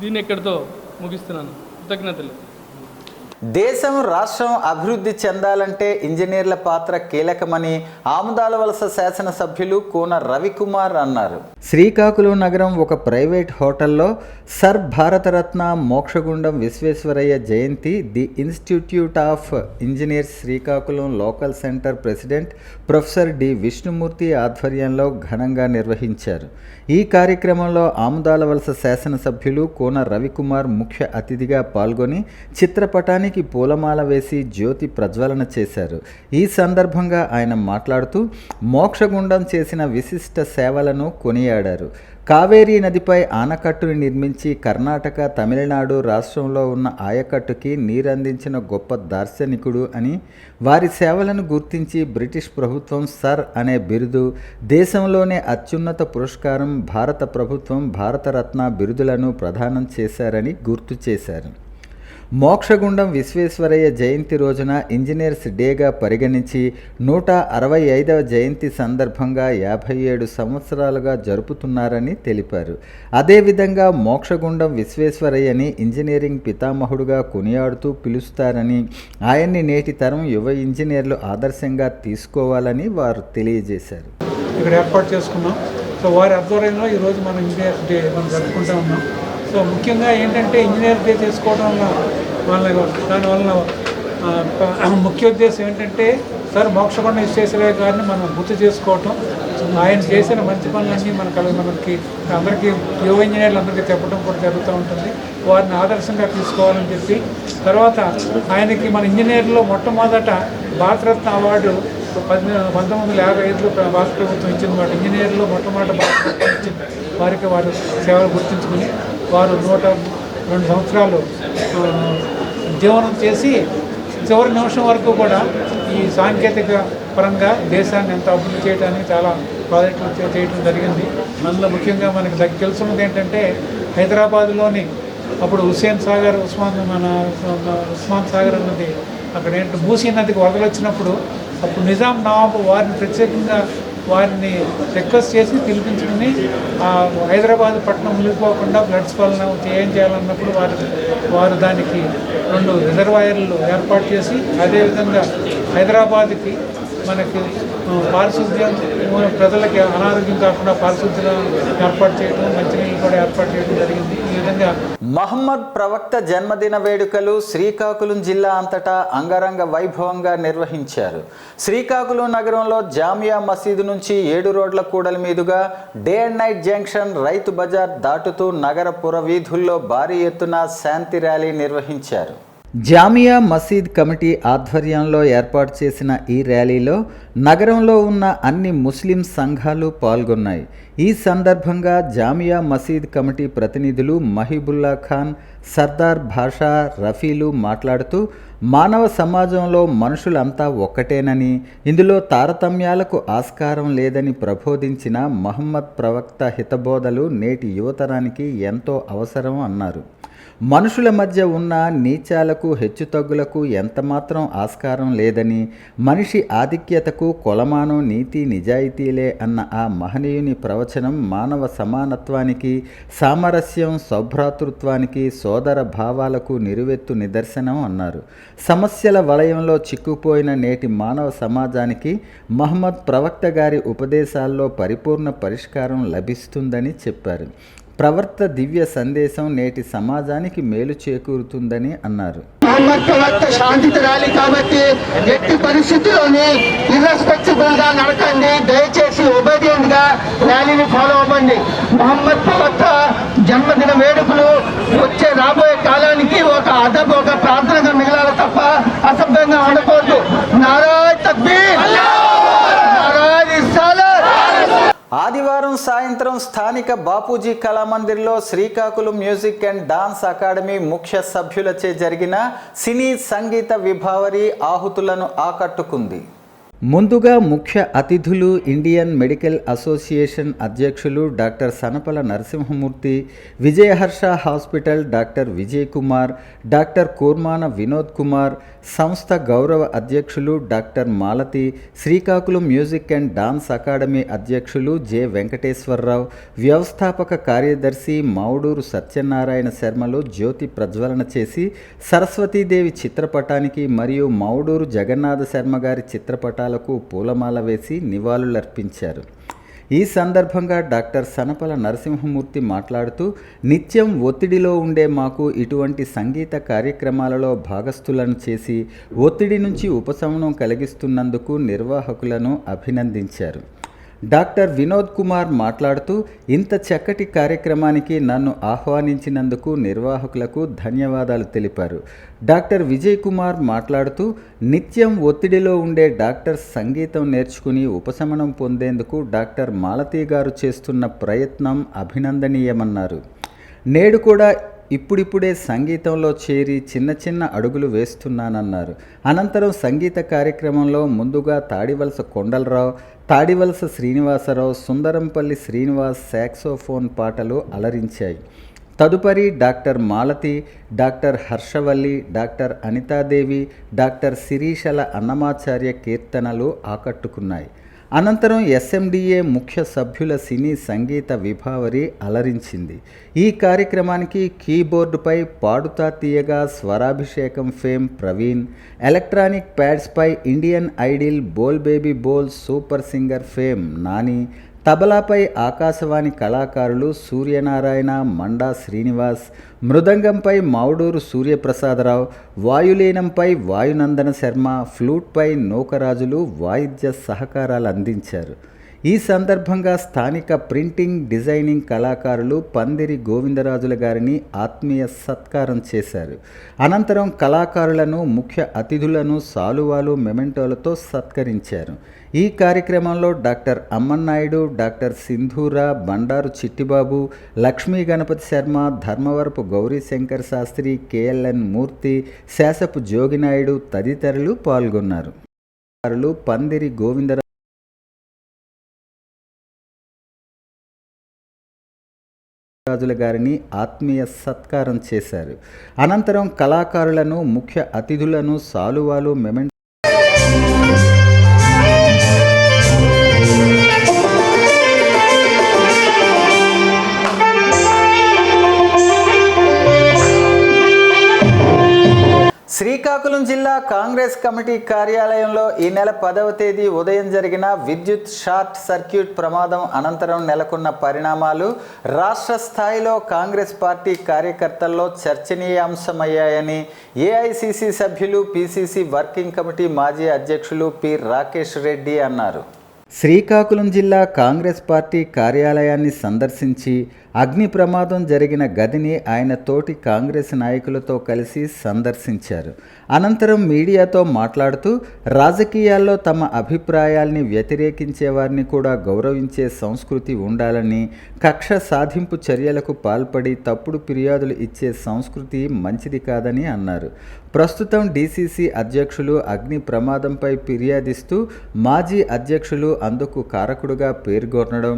దీన్ని ఇక్కడితో ముగిస్తున్నాను. కృతజ్ఞతలు. దేశం రాష్ట్రం అభివృద్ధి చెందాలంటే ఇంజనీర్ల పాత్ర కీలకమని ఆముదాలవలస శాసనసభ్యులు కూన రవికుమార్ అన్నారు. శ్రీకాకుళం నగరం ఒక ప్రైవేట్ హోటల్లో సర్ భారతరత్న మోక్షగుండం విశ్వేశ్వరయ్య జయంతి the institute of engineers Srikakulam local centre president professor D Vishnumurthy ఆధ్వర్యంలో ఘనంగా నిర్వహించారు. ఈ కార్యక్రమంలో ఆముదాలవలస శాసనసభ్యులు కూన రవికుమార్ ముఖ్య అతిథిగా పాల్గొని చిత్రపటానికి పూలమాల వేసి జ్యోతి ప్రజ్వలన చేశారు. ఈ సందర్భంగా ఆయన మాట్లాడుతూ మోక్షగుండం చేసిన విశిష్ట సేవలను కొనియాడారు. కావేరీ నదిపై ఆనకట్టుని నిర్మించి కర్ణాటక, తమిళనాడు రాష్ట్రంలో ఉన్న ఆయకట్టుకి నీరందించిన గొప్ప దార్శనికుడు అని, వారి సేవలను గుర్తించి బ్రిటిష్ ప్రభుత్వం సర్ అనే బిరుదు, దేశంలోనే అత్యున్నత పురస్కారం భారత ప్రభుత్వం భారతరత్న బిరుదులను ప్రదానం చేశారని గుర్తు చేశారు. మోక్షగుండం విశ్వేశ్వరయ్య జయంతి రోజున ఇంజనీర్స్ డేగా పరిగణించి 165వ జయంతి సందర్భంగా 57 సంవత్సరాలుగా జరుపుతున్నారని తెలిపారు. అదేవిధంగా మోక్షగుండం విశ్వేశ్వరయ్యని ఇంజనీరింగ్ పితామహుడుగా కొనియాడుతూ పిలుస్తారని, ఆయన్ని నేటి తరం యువ ఇంజనీర్లు ఆదర్శంగా తీసుకోవాలని వారు తెలియజేశారు. ఇక్కడ ఏర్పాటు చేసుకున్నాం. సో వారి ఆధ్వర్యంలో ఈరోజు మనం ఇంజనీర్స్ డే మనం జరుపుకుంటూ ఉన్నాం. సో ముఖ్యంగా ఏంటంటే ఇంజనీర్ డే చేసుకోవడం వల్ల దానివల్ల ముఖ్య ఉద్దేశం ఏంటంటే సార్ మోక్షగుండం విశ్వేశ్వరయ్య గారిని మనం గుర్తు చేసుకోవటం, ఆయన చేసిన మంచి పనులన్నీ మనకి అందరికీ యువ ఇంజనీర్లందరికీ చెప్పడం కూడా జరుగుతూ ఉంటుంది. వారిని ఆదర్శంగా తీసుకోవాలని చెప్పి, తర్వాత ఆయనకి మన ఇంజనీర్లో మొట్టమొదట భారతరత్న అవార్డు 1955లో భారత ప్రభుత్వం ఇచ్చింది. వాటి ఇంజనీర్లో మొట్టమొదటి భారత ప్రభుత్వం ఇచ్చింది. వారికి వారు సేవలు గుర్తించుకుని వారు 102 సంవత్సరాలు జీవనం చేసి చివరి నిమిషం వరకు కూడా ఈ సాంకేతిక పరంగా దేశాన్ని ఎంత అభివృద్ధి చేయడానికి చాలా ప్రాజెక్టులు చేయడం జరిగింది. అందులో ముఖ్యంగా మనకి తెలుసున్నది ఏంటంటే హైదరాబాద్లోని అప్పుడు ఉస్మాన్ సాగర్ అన్నది అక్కడ ఏంటంటే మూసీ నదికి వరదలు వచ్చినప్పుడు అప్పుడు నిజాం నవాబు వారిని ప్రత్యేకంగా వారిని రిక్వెస్ట్ చేసి పిలిపించుకుని హైదరాబాద్ పట్టణం మునిగిపోకుండా ఫ్లడ్స్ వలన ఏం చేయాలన్నప్పుడు వారు దానికి 2 రిజర్వాయర్లు ఏర్పాటు చేసి, అదేవిధంగా హైదరాబాద్కి మనకి పారిశుద్ధ్యం ప్రజలకి అనారోగ్యం కాకుండా పారిశుద్ధ్యం ఏర్పాటు చేయడం, మంచినీళ్ళు కూడా ఏర్పాటు చేయడం జరిగింది. ఈ విధంగా మహమ్మద్ ప్రవక్త జన్మదిన వేడుకలు శ్రీకాకుళం జిల్లా అంతటా అంగరంగ వైభవంగా నిర్వహించారు. శ్రీకాకుళం నగరంలో జామియా మసీదు నుంచి 7 రోడ్ల కూడలి మీదుగా day and night junction, Rythu Bazar దాటుతూ నగర పురవీధుల్లో భారీ ఎత్తున శాంతి ర్యాలీ నిర్వహించారు. జామియా మసీద్ కమిటీ ఆధ్వర్యంలో ఏర్పాటు చేసిన ఈ ర్యాలీలో నగరంలో ఉన్న అన్ని ముస్లిం సంఘాలు పాల్గొన్నాయి. ఈ సందర్భంగా జామియా మసీద్ కమిటీ ప్రతినిధులు మహీబుల్లా ఖాన్, సర్దార్ భాషా, రఫీలు మాట్లాడుతూ మానవ సమాజంలో మనుషులంతా ఒక్కటేనని, ఇందులో తారతమ్యాలకు ఆస్కారం లేదని ప్రబోధించిన మహమ్మద్ ప్రవక్త హితబోధలు నేటి యువతరానికి ఎంతో అవసరం అన్నారు. మనుషుల మధ్య ఉన్న నీచాలకు హెచ్చుతగ్గులకు ఎంతమాత్రం ఆస్కారం లేదని, మనిషి ఆధిక్యతకు కొలమానం నీతి నిజాయితీలే అన్న ఆ మహనీయుని ప్రవచనం మానవ సమానత్వానికి, సామరస్యం, సౌభ్రాతృత్వానికి, సోదర భావాలకు నిలువెత్తు నిదర్శనం అన్నారు. సమస్యల వలయంలో చిక్కుపోయిన నేటి మానవ సమాజానికి మహమ్మద్ ప్రవక్త గారి ఉపదేశాల్లో పరిపూర్ణ పరిష్కారం లభిస్తుందని చెప్పారు. ప్రవర్త దివ్య సందేశం నేటి సమాజానికి మేలు చేకూరుతుందని అన్నారు. మహమ్మద్ ప్రవక్త శాంతితో ర్యాలీ కాబట్టి ఎట్టి పరిస్థితుల్లోని ఇర్రెస్పెక్టబుల్ గా నడకండి. దయచేసి ఒబీడియంట్ గా ర్యాలీని ఫాలో అవ్వండి. మహమ్మద్ ప్రవక్త జన్మదిన వేడుకలు వచ్చే రాబోయే కాలానికి ఒక అదబ్, ఒక ప్రార్థనగా మిగలాలి తప్ప అసభ్యంగా ఉండకూడదు. నారాయ్ తక్బీర్, నారాయ్ రిసాలత్. ఆదివారం సాయంత్రం స్థానిక బాపూజీ కళామందిర్లో Srikakulam music and dance academy ముఖ్య సభ్యులచే జరిగిన సినీ సంగీత విభావరి ఆహుతులను ఆకట్టుకుంది. ముందుగా ముఖ్య అతిథులు ఇండియన్ మెడికల్ అసోసియేషన్ అధ్యక్షులు doctor Sanapala Narasimhamurthy, Vijayaharsha hospital doctor Vijay Kumar, doctor Kurmana Vinod Kumar, సంస్థ గౌరవ అధ్యక్షులు doctor Malathi, Srikakulam music and dance academy అధ్యక్షులు జె వెంకటేశ్వరరావు, వ్యవస్థాపక కార్యదర్శి మౌడూరు సత్యనారాయణ శర్మలు జ్యోతి ప్రజ్వలన చేసి సరస్వతీదేవి చిత్రపటానికి మరియు మౌడూరు జగన్నాథ శర్మ గారి చిత్రపటాలకు పూలమాల వేసి నివాళులర్పించారు. ఈ సందర్భంగా డాక్టర్ సనపల నరసింహమూర్తి మాట్లాడుతూ, నిత్యం ఒత్తిడిలో ఉండే మాకు ఇటువంటి సంగీత కార్యక్రమాలలో భాగస్థులను చేసి ఒత్తిడి నుంచి ఉపశమనం కలిగిస్తున్నందుకు నిర్వాహకులను అభినందించారు. డాక్టర్ వినోద్ కుమార్ మాట్లాడుతూ, ఇంత చక్కటి కార్యక్రమానికి నన్ను ఆహ్వానించినందుకు నిర్వాహకులకు ధన్యవాదాలు తెలిపారు. డాక్టర్ విజయ్ కుమార్ మాట్లాడుతూ, నిత్యం ఒత్తిడిలో ఉండే డాక్టర్స్ సంగీతం నేర్చుకుని ఉపశమనం పొందేందుకు డాక్టర్ మాలతి గారు చేస్తున్న ప్రయత్నం అభినందనీయమన్నారు. నేడు కూడా ఇప్పుడిప్పుడే సంగీతంలో చేరి చిన్న చిన్న అడుగులు వేస్తున్నానన్నారు. అనంతరం సంగీత కార్యక్రమంలో ముందుగా తాడివలస కొండలరావు, తాడివలస శ్రీనివాసరావు, సుందరంపల్లి శ్రీనివాస్ సాక్సోఫోన్ పాటలు అలరించాయి. తదుపరి doctor Malathi, doctor Harshavalli, doctor Anitadevi, doctor శిరీషల అన్నమాచార్య కీర్తనలు ఆకట్టుకున్నాయి. అనంతరం ఎస్ఎండిఏ ముఖ్య సభ్యుల సినీ సంగీత విభావరి అలరించింది. ఈ కార్యక్రమానికి కీబోర్డుపై పాడుతా తీయగా స్వరాభిషేకం ఫేమ్ ప్రవీణ్, ఎలక్ట్రానిక్ ప్యాడ్స్పై Indian idol Bol baby Bol super singer fame Nani, తబలాపై ఆకాశవాణి కళాకారులు సూర్యనారాయణ, మండా శ్రీనివాస్, మృదంగంపై మౌడూరు సూర్యప్రసాదరావు, వాయులీనంపై వాయునందన శర్మ, ఫ్లూట్పై నూకరాజులు వాయిద్య సహకారాలు అందించారు. ఈ సందర్భంగా స్థానిక ప్రింటింగ్, డిజైనింగ్ కళాకారులు పందిరి గోవిందరాజుల గారిని ఆత్మీయ సత్కారం చేశారు. అనంతరం కళాకారులను, ముఖ్య అతిథులను సాలువాలు, మెమెంటోలతో సత్కరించారు. ఈ కార్యక్రమంలో doctor Ammannaidu, doctor Sindhura, Bandaru Chittibabu, Lakshmi Ganapati Sharma, Dharmavarapu Gowrishankar Sastri, KLN Murthy, Sasapu Joginaidu తదితరులు పాల్గొన్నారు. పందిరి గోవిందరాజు రాజుల గారిని ఆత్మీయ సత్కారం చేశారు. అనంతరం కళాకారులను, ముఖ్య అతిథులను సాలువాలు, మెమెంటో శ్రీకాకుళం జిల్లా కాంగ్రెస్ కమిటీ కార్యాలయంలో ఈ నెల 10వ తేదీ ఉదయం జరిగిన విద్యుత్ షార్ట్ సర్క్యూట్ ప్రమాదం అనంతరం నెలకొన్న పరిణామాలు రాష్ట్ర స్థాయిలో కాంగ్రెస్ పార్టీ కార్యకర్తల్లో చర్చనీయాంశమయ్యాయని ఏఐసిసి సభ్యులు, పిసిసి వర్కింగ్ కమిటీ మాజీ అధ్యక్షులు పి రాకేష్ రెడ్డి అన్నారు. శ్రీకాకుళం జిల్లా కాంగ్రెస్ పార్టీ కార్యాలయాన్ని సందర్శించి అగ్ని ప్రమాదం జరిగిన గదిని ఆయన తోటి కాంగ్రెస్ నాయకులతో కలిసి సందర్శించారు. అనంతరం మీడియాతో మాట్లాడుతూ, రాజకీయాల్లో తమ అభిప్రాయాల్ని వ్యతిరేకించే వారిని కూడా గౌరవించే సంస్కృతి ఉండాలని, కక్ష సాధింపు చర్యలకు పాల్పడి తప్పుడు ఫిర్యాదులు ఇచ్చే సంస్కృతి మంచిది కాదని అన్నారు. ప్రస్తుతం డీసీసీ అధ్యక్షులు అగ్ని ప్రమాదంపై ఫిర్యాదిస్తూ మాజీ అధ్యక్షులు అందుకు కారకుడుగా పేర్కొనడం,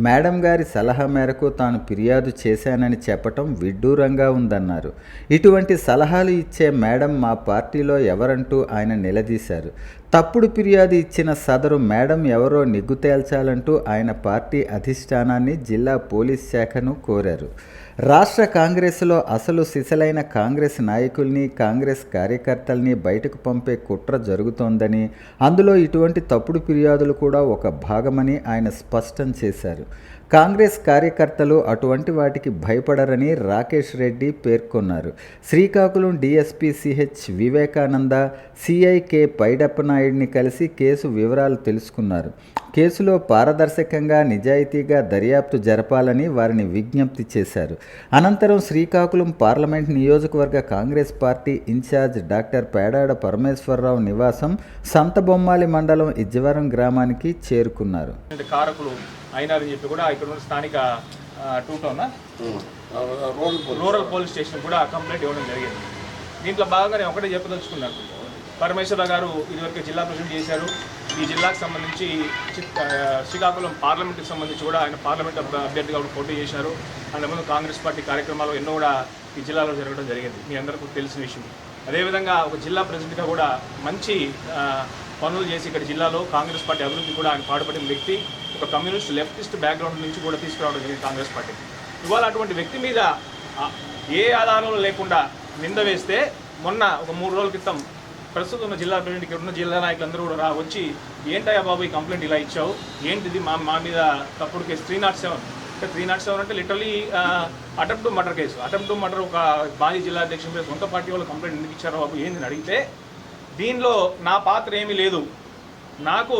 మేడం గారి సలహా మేరకు తాను తాను ఫిర్యాదు చేశానని చెప్పటం విడ్డూరంగా ఉందన్నారు. ఇటువంటి సలహాలు ఇచ్చే మేడం మా పార్టీలో ఎవరంటూ ఆయన నిలదీశారు. తప్పుడు ఫిర్యాదు ఇచ్చిన సదరు మేడం ఎవరో నిగ్గు తేల్చాలంటూ ఆయన పార్టీ అధిష్టానాన్ని, జిల్లా పోలీస్ శాఖను కోరారు. రాష్ట్ర కాంగ్రెస్లో అసలు సిసలైన కాంగ్రెస్ నాయకుల్ని, కాంగ్రెస్ కార్యకర్తల్ని బయటకు పంపే కుట్ర జరుగుతోందని, అందులో ఇటువంటి తప్పుడు ఫిర్యాదులు కూడా ఒక భాగమని ఆయన స్పష్టం చేశారు. కాంగ్రెస్ కార్యకర్తలు అటువంటి వాటికి భయపడరని రాకేష్ రెడ్డి పేర్కొన్నారు. Srikakulam DSP CH Vivekananda, CI K Paidappa నాయుడిని కలిసి కేసు వివరాలు తెలుసుకున్నారు. కేసులో పారదర్శకంగా, నిజాయితీగా దర్యాప్తు జరపాలని వారిని విజ్ఞప్తి చేశారు. అనంతరం శ్రీకాకుళం పార్లమెంట్ నియోజకవర్గ Congress party in-charge doctor Pedada Parameswararao నివాసం సంతబొమ్మాలి మండలం ఇజ్జవరం గ్రామానికి చేరుకున్నారు. కారకులు అయినారని చెప్పి కూడా ఇక్కడ ఉన్న స్థానిక రూరల్ పోలీస్ స్టేషన్ కూడా కంప్లైంట్ ఇవ్వడం జరిగింది. దీంట్లో భాగంగా నేను ఒకటే చెప్పదలుచుకున్నాను. పరమేశ్వరరావు గారు ఇదివరకు జిల్లా ప్రెసిడెంట్ చేశారు. ఈ జిల్లాకు సంబంధించి శ్రీకాకుళం పార్లమెంట్కి సంబంధించి కూడా ఆయన పార్లమెంట్ అభ్యర్థిగా పోటీ చేశారు. అందులో కాంగ్రెస్ పార్టీ కార్యక్రమాలు ఎన్నో కూడా ఈ జిల్లాలో జరగడం జరిగింది, మీ అందరికీ తెలిసిన విషయం. అదేవిధంగా ఒక జిల్లా ప్రెసిడెంట్గా కూడా మంచి పనులు చేసి ఇక్కడ జిల్లాలో కాంగ్రెస్ పార్టీ అభివృద్ధి కూడా ఆయన పాటుపడిన వ్యక్తి. ఒక కమ్యూనిస్ట్ లెఫ్టిస్ట్ బ్యాక్గ్రౌండ్ నుంచి కూడా తీసుకురావడం జరిగింది కాంగ్రెస్ పార్టీ. ఇవాళ అటువంటి వ్యక్తి మీద ఏ ఆధారాలు లేకుండా నింద వేస్తే మొన్న ఒక 3 రోజుల క్రితం ప్రస్తుతం ఉన్న జిల్లా ప్రెసిడెంట్ ఇక్కడ ఉన్న జిల్లా నాయకులందరూ కూడా వచ్చి ఏంటయ్యా బాబు ఈ కంప్లైంట్ ఇలా ఇచ్చావు, ఏంటిది మా మీద తప్పుడు కేసు 307 అంటే literally attempt to murder case. Attempt to murder ఒక మాజీ జిల్లా అధ్యక్షుడి మీద సొంత పార్టీ వాళ్ళు కంప్లైంట్ ఎందుకు ఇచ్చారో బాబు ఏందని అడిగితే దీనిలో నా పాత్ర ఏమీ లేదు, నాకు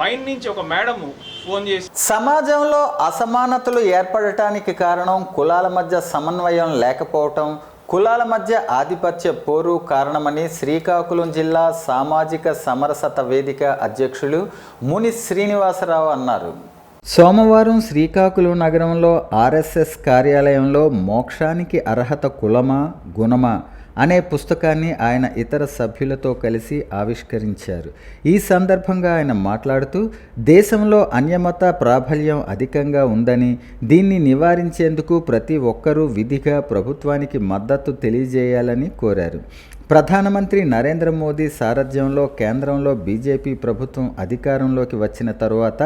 పైన నుంచి ఒక మేడం ఫోన్ చేసి. సమాజంలో అసమానతలు ఏర్పడటానికి కారణం కులాల మధ్య సమన్వయం లేకపోవటం, కులాల మధ్య ఆధిపత్య పోరు కారణమని శ్రీకాకుళం జిల్లా సామాజిక సమరసత వేదిక అధ్యక్షులు ముని శ్రీనివాసరావు అన్నారు. సోమవారం శ్రీకాకుళం నగరంలో ఆర్ఎస్ఎస్ కార్యాలయంలో మోక్షానికి అర్హత కులమా గుణమా అనే పుస్తకాన్ని ఆయన ఇతర సభ్యులతో కలిసి ఆవిష్కరించారు. ఈ సందర్భంగా ఆయన మాట్లాడుతూ దేశంలో అన్యమత ప్రాబల్యం అధికంగా ఉందని, దీన్ని నివారించేందుకు ప్రతి ఒక్కరూ విధిగా ప్రభుత్వానికి మద్దతు తెలియజేయాలని కోరారు. ప్రధానమంత్రి నరేంద్ర మోదీ సారథ్యంలో కేంద్రంలో బీజేపీ ప్రభుత్వం అధికారంలోకి వచ్చిన తరువాత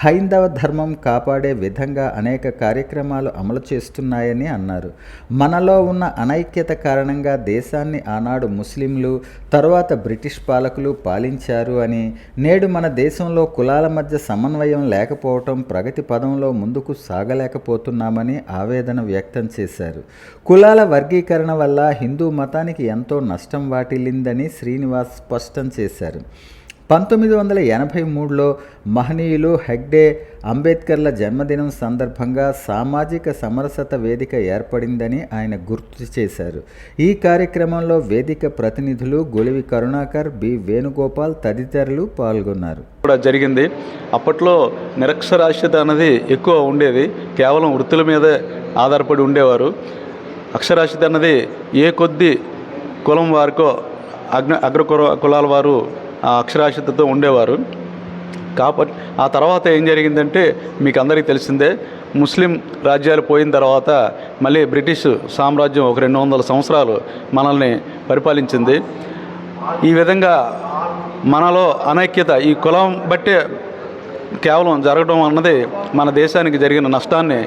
హైందవ ధర్మం కాపాడే విధంగా అనేక కార్యక్రమాలు అమలు చేస్తున్నాయని అన్నారు. మనలో ఉన్న అనైక్యత కారణంగా దేశాన్ని ఆనాడు ముస్లింలు, తరువాత బ్రిటిష్ పాలకులు పాలించారు అని, నేడు మన దేశంలో కులాల మధ్య సమన్వయం లేకపోవటం, ప్రగతి పదంలో ముందుకు సాగలేకపోతున్నామని ఆవేదన వ్యక్తం చేశారు. కులాల వర్గీకరణ వల్ల హిందూ మతానికి ఎంతో నష్టం వాటిల్లిందని శ్రీనివాస్ స్పష్టం చేశారు. 1983లో మహనీయులు హెగ్డే, అంబేద్కర్ల జన్మదినం సందర్భంగా సామాజిక సమరసత వేదిక ఏర్పడిందని ఆయన గుర్తు చేశారు. ఈ కార్యక్రమంలో వేదిక ప్రతినిధులు గొలివి కరుణాకర్, బి వేణుగోపాల్ తదితరులు పాల్గొన్నారు. కూడా జరిగింది. అప్పట్లో నిరక్షరాస్యత అనేది ఎక్కువ ఉండేది, కేవలం వృత్తుల మీదే ఆధారపడి ఉండేవారు. అక్షరాస్యత అన్నది ఏ కొద్ది కులం వారికో అగ్ర కులాల వారు ఆ అక్షరాస్యతతో ఉండేవారు. కాబట్టి ఆ తర్వాత ఏం జరిగిందంటే మీకు అందరికీ తెలిసిందే, ముస్లిం రాజ్యాలు పోయిన తర్వాత మళ్ళీ బ్రిటిష్ సామ్రాజ్యం ఒక 200 సంవత్సరాలు మనల్ని పరిపాలించింది. ఈ విధంగా మనలో అనైక్యత ఈ కులం బట్టే కేవలం జరగడం అన్నది మన దేశానికి జరిగిన నష్టాన్ని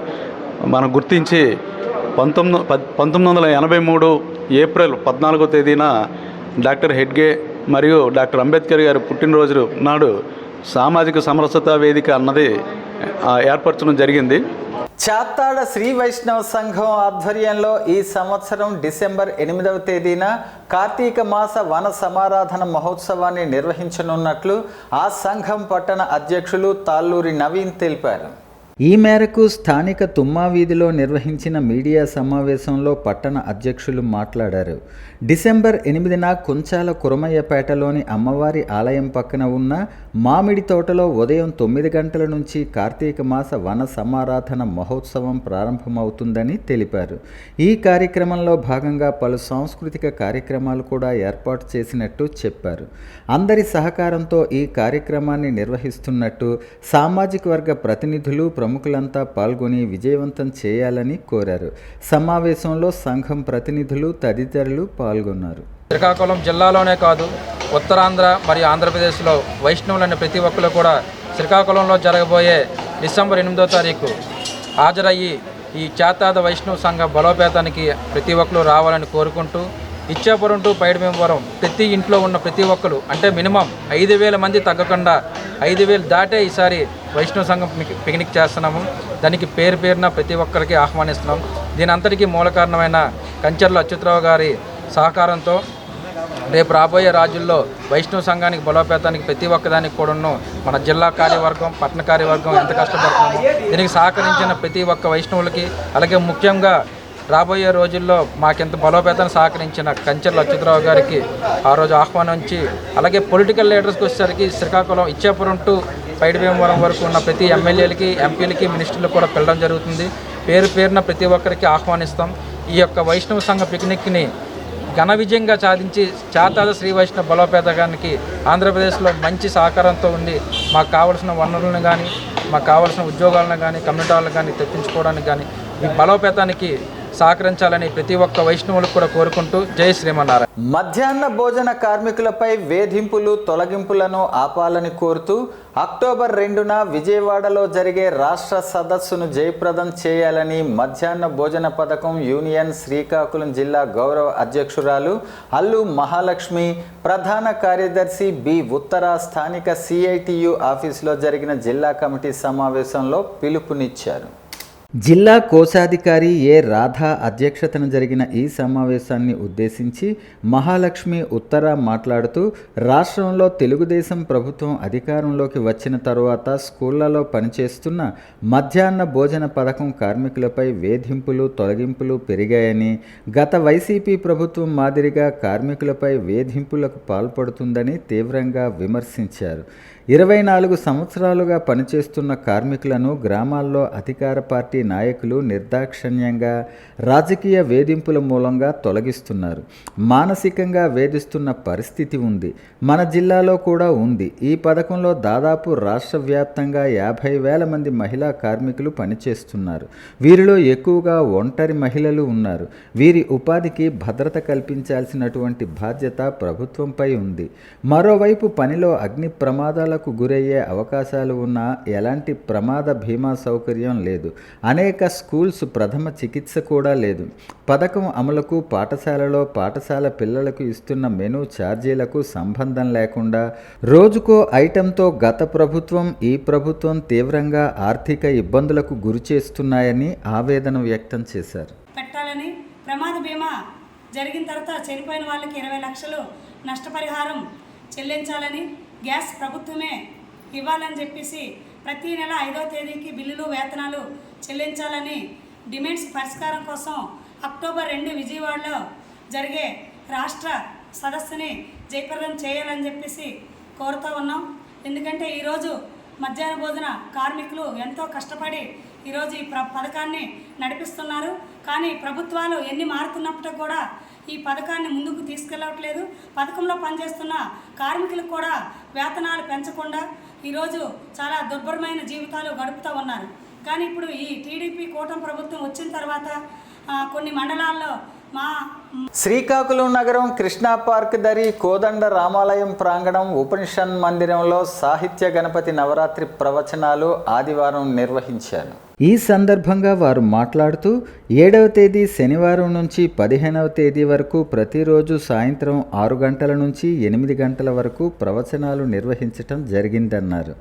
మనం గుర్తించి 1983 ఏప్రిల్ 14వ తేదీన డాక్టర్ హెడ్గే మరియు డాక్టర్ అంబేద్కర్ గారి పుట్టినరోజు నాడు సామాజిక సమరసత వేదిక అన్నది ఏర్పరచడం జరిగింది. చాత్తాడ శ్రీ వైష్ణవ సంఘం ఆధ్వర్యంలో ఈ సంవత్సరం డిసెంబర్ 8వ తేదీన కార్తీక మాస వన సమారాధన మహోత్సవాన్ని నిర్వహించనున్నట్లు ఆ సంఘం పట్టణ అధ్యక్షులు తాళ్ళూరి నవీన్ తెలిపారు. ఈ మేరకు స్థానిక తుమ్మా వీధిలో నిర్వహించిన మీడియా సమావేశంలో పట్టణ అధ్యక్షులు మాట్లాడారు. డిసెంబర్ 8న కుంచాల కురమయ్యపేటలోని అమ్మవారి ఆలయం పక్కన ఉన్న మామిడి తోటలో ఉదయం 9 గంటల నుంచి కార్తీక మాస వన సమారాధన మహోత్సవం ప్రారంభమవుతుందని తెలిపారు. ఈ కార్యక్రమంలో భాగంగా పలు సాంస్కృతిక కార్యక్రమాలు కూడా ఏర్పాటు చేసినట్టు చెప్పారు. అందరి సహకారంతో ఈ కార్యక్రమాన్ని నిర్వహిస్తున్నట్టు సామాజిక వర్గ ప్రతినిధులు, ప్రముఖులంతా పాల్గొని విజయవంతం చేయాలని కోరారు. సమావేశంలో సంఘం ప్రతినిధులు తదితరులు పాల్గొన్నారు. శ్రీకాకుళం జిల్లాలోనే కాదు, ఉత్తరాంధ్ర మరియు ఆంధ్రప్రదేశ్లో వైష్ణవులైన ప్రతి ఒక్కరు కూడా శ్రీకాకుళంలో జరగబోయే డిసెంబర్ 8వ తారీఖు హాజరయ్యి ఈ చేతాద వైష్ణవ సంఘ బలోపేతానికి ప్రతి ఒక్కరు రావాలని కోరుకుంటూ, ఇచ్చాపురం టు పైడిమేపురం ప్రతి ఇంట్లో ఉన్న ప్రతి ఒక్కరు అంటే మినిమం 5,000 మంది తగ్గకుండా 5,000 దాటే ఈసారి వైష్ణవ సంఘం పిక్నిక్ చేస్తున్నాము. దానికి పేరున ప్రతి ఒక్కరికి ఆహ్వానిస్తున్నాం. దీని అంతటికీ మూల కారణమైన కంచర్ల అచ్యుతరావు గారి సహకారంతో రేపు రాబోయే రోజుల్లో వైష్ణవ సంఘానికి బలోపేతానికి ప్రతి ఒక్కదానికి కూడాను మన జిల్లా కార్యవర్గం, పట్టణ కార్యవర్గం ఎంత కష్టపడుతున్నామో దీనికి సహకరించిన ప్రతి ఒక్క వైష్ణవులకి, అలాగే ముఖ్యంగా రాబోయే రోజుల్లో మాకెంత బలోపేతాన్ని సహకరించిన కంచర్ల అచ్యుతరావు గారికి ఆ రోజు ఆహ్వానించి, అలాగే పొలిటికల్ లీడర్స్కి వచ్చేసరికి శ్రీకాకుళం ఇచ్చాపురం టు పైడిమేపురం వరకు ఉన్న ప్రతి ఎమ్మెల్యేలకి, ఎంపీలకి, మినిస్టర్లకు కూడా పిలవడం జరుగుతుంది. పేరున ప్రతి ఒక్కరికి ఆహ్వానిస్తాం. ఈ యొక్క వైష్ణవ సంఘ పిక్నిక్ని ఘన విజయంగా సాధించి చేతాద శ్రీ వైష్ణవ బలోపేతానికి ఆంధ్రప్రదేశ్లో మంచి సహకారంతో ఉండి మాకు కావాల్సిన వనరులను కానీ, మాకు కావాల్సిన ఉద్యోగాలను కానీ, కమ్యూనిటీ వాళ్ళని కానీ తెప్పించుకోవడానికి కానీ ఈ బలోపేతానికి సహకరించాలని ప్రతి ఒక్క వైష్ణవులకు కూడా కోరుకుంటూ జై శ్రీమన్నారాయణ. మధ్యాహ్న భోజన కార్మికులపై వేధింపులు తొలగింపులను ఆపాలని కోరుతూ అక్టోబర్ 2న విజయవాడలో జరిగే రాష్ట్ర సదస్సును జయప్రదం చేయాలని మధ్యాహ్న భోజన పథకం యూనియన్ శ్రీకాకుళం జిల్లా గౌరవ అధ్యక్షురాలు అల్లు మహాలక్ష్మి, ప్రధాన కార్యదర్శి బి ఉత్తర స్థానిక CITU ఆఫీసులో జరిగిన జిల్లా కమిటీ సమావేశంలో పిలుపునిచ్చారు. జిల్లా కోశాధికారి ఏ రాధా అధ్యక్షతన జరిగిన ఈ సమావేశాన్ని ఉద్దేశించి మహాలక్ష్మి ఉత్తర మాట్లాడుతూ, రాష్ట్రంలో తెలుగుదేశం ప్రభుత్వం అధికారంలోకి వచ్చిన తరువాత స్కూళ్లలో పనిచేస్తున్న మధ్యాహ్న భోజన పథకం కార్మికులపై వేధింపులు తొలగింపులు పెరిగాయని, గత వైసీపీ ప్రభుత్వం మాదిరిగా కార్మికులపై వేధింపులకు పాల్పడుతుందని తీవ్రంగా విమర్శించారు. 24 సంవత్సరాలుగా పనిచేస్తున్న కార్మికులను గ్రామాల్లో అధికార పార్టీ నాయకులు నిర్దాక్షిణ్యంగా రాజకీయ వేధింపుల మూలంగా తొలగిస్తున్నారు. మానసికంగా వేధిస్తున్న పరిస్థితి ఉంది. మన జిల్లాలో కూడా ఉంది. ఈ పథకంలో దాదాపు రాష్ట్ర వ్యాప్తంగా 50,000 మంది మహిళా కార్మికులు పనిచేస్తున్నారు. వీరిలో ఎక్కువగా ఒంటరి మహిళలు ఉన్నారు. వీరి ఉపాధికి భద్రత కల్పించాల్సినటువంటి బాధ్యత ప్రభుత్వంపై ఉంది. మరోవైపు పనిలో అగ్ని ప్రమాదాలకు గురయ్యే అవకాశాలు ఉన్నా ఎలాంటి ప్రమాద బీమా సౌకర్యం లేదు. అనేక స్కూల్స్ ప్రథమ చికిత్స కూడా లేదు. పథకం అమలుకు పాఠశాల పిల్లలకు ఇస్తున్న మెనూ ఛార్జీలకు సంబంధం లేకుండా రోజుకో ఐటెంతో గత ప్రభుత్వం, ఈ ప్రభుత్వం తీవ్రంగా ఆర్థిక ఇబ్బందులకు గురి చేస్తున్నాయని ఆవేదన వ్యక్తం చేశారు. పెట్టాలని, ప్రమాద బీమా జరిగిన తర్వాత చనిపోయిన వాళ్ళకి 20 లక్షలు నష్టపరిహారం చెల్లించాలని, గ్యాస్ ప్రభుత్వమే ఇవ్వాలని చెప్పేసి ప్రతి నెల 5వ తేదీకి బిల్లులు, వేతనాలు చెల్లించాలని డిమాండ్స్ పరిష్కారం కోసం అక్టోబర్ 2 విజయవాడలో జరిగే రాష్ట్ర సదస్సుని జయప్రదం చేయాలని చెప్పేసి కోరుతూ ఉన్నాం. ఎందుకంటే ఈరోజు మధ్యాహ్న భోజన కార్మికులు ఎంతో కష్టపడి ఈరోజు ఈ పథకాన్ని నడిపిస్తున్నారు. కానీ ప్రభుత్వాలు ఎన్ని మారుతున్నప్పటికీ కూడా ఈ పథకాన్ని ముందుకు తీసుకెళ్ళట్లేదు. పథకంలో పనిచేస్తున్న కార్మికులకు కూడా వేతనాలు పెంచకుండా ఈరోజు చాలా దుర్భరమైన జీవితాలు గడుపుతూ ఉన్నారు. కానీ ఇప్పుడు ఈ టీడీపీ కూటమి ప్రభుత్వం వచ్చిన తర్వాత కొన్ని మండలాల్లో శ్రీకాకుళం నగరం కృష్ణా పార్క్ దరి కోదండ రామాలయం ప్రాంగణం ఉపనిషన్ మందిరంలో సాహిత్య గణపతి నవరాత్రి ప్రవచనాలు ఆదివారం నిర్వహించారు. ఈ సందర్భంగా వారు మాట్లాడుతూ 7వ తేదీ శనివారం నుంచి 15వ తేదీ వరకు ప్రతిరోజు సాయంత్రం 6 గంటల నుంచి 8 గంటల వరకు ప్రవచనాలు నిర్వహించటం జరిగిందన్నారు.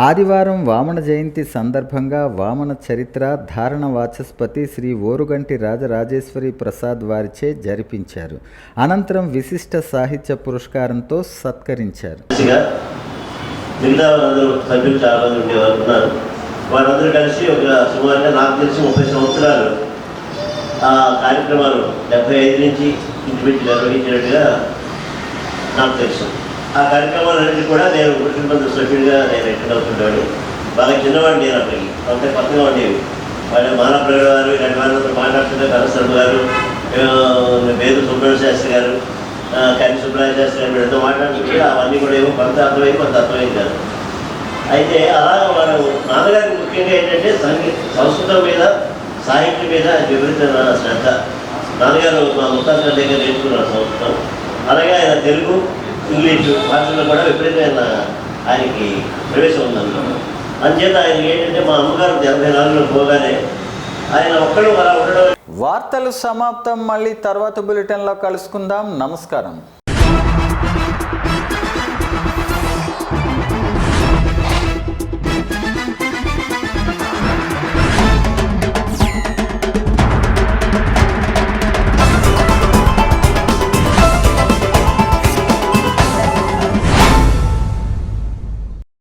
ఆదివారం వామన జయంతి సందర్భంగా వామన చరిత్ర ధారణ వాచస్పతి శ్రీ ఓరుగంటి రాజరాజేశ్వరి ప్రసాద్ వారిచే జరిపించారు. అనంతరం విశిష్ట సాహిత్య పురస్కారంతో సత్కరించారు. వారందరూ కలిసి ఒక సుమారుగా నాకు తెలిసి 30 సంవత్సరాలు ఆ కార్యక్రమాలు 75 నుంచి ఇంటిపెట్టి నిర్వహించినట్టుగా నాకు తెలుసు. ఆ కార్యక్రమాలన్నింటి కూడా నేను పురుషుల మంది సభ్యుడిగా నేను అటెండ్ అవుతుంటాను. బాగా చిన్నవాడిని నేను అప్పటికి, అంతే కొత్తగా ఉండేవి. వాళ్ళ మానప్రగడ గారు ఇలాంటి వాళ్ళతో మాట్లాడుతుంటే కరశర్మ గారు, వేదు సుబ్రహ్మణ్య శాస్త్రి గారు, కని సుబ్రహ్మణ్య శాస్త్రి గారు వీళ్ళతో మాట్లాడుతుంటే అవన్నీ కూడా ఏమో కొంత అర్థమైంది, కొంత అర్థమైంది కాదు. అయితే అలాగ వారు నాన్నగారికి ముఖ్యంగా ఏంటంటే సంస్కృతం మీద సాహిత్యం మీద విపరీతమైన శ్రద్ధ. నాన్నగారు మా ముత్తాత దగ్గర నేర్చుకున్నారు సంస్కృతం. అలాగే ఆయన తెలుగు, ఇంగ్లీషు భాషల్లో కూడా విపరీతమైన ఆయనకి ప్రవేశం ఉందన్నమాట. అంచేత ఆయన ఏంటంటే మా అమ్మగారు 84లో పోగానే ఆయన ఒక్కడు అలా ఉండడం. వార్తలు సమాప్తం. మళ్ళీ తర్వాత బులెటిన్లో కలుసుకుందాం. నమస్కారం.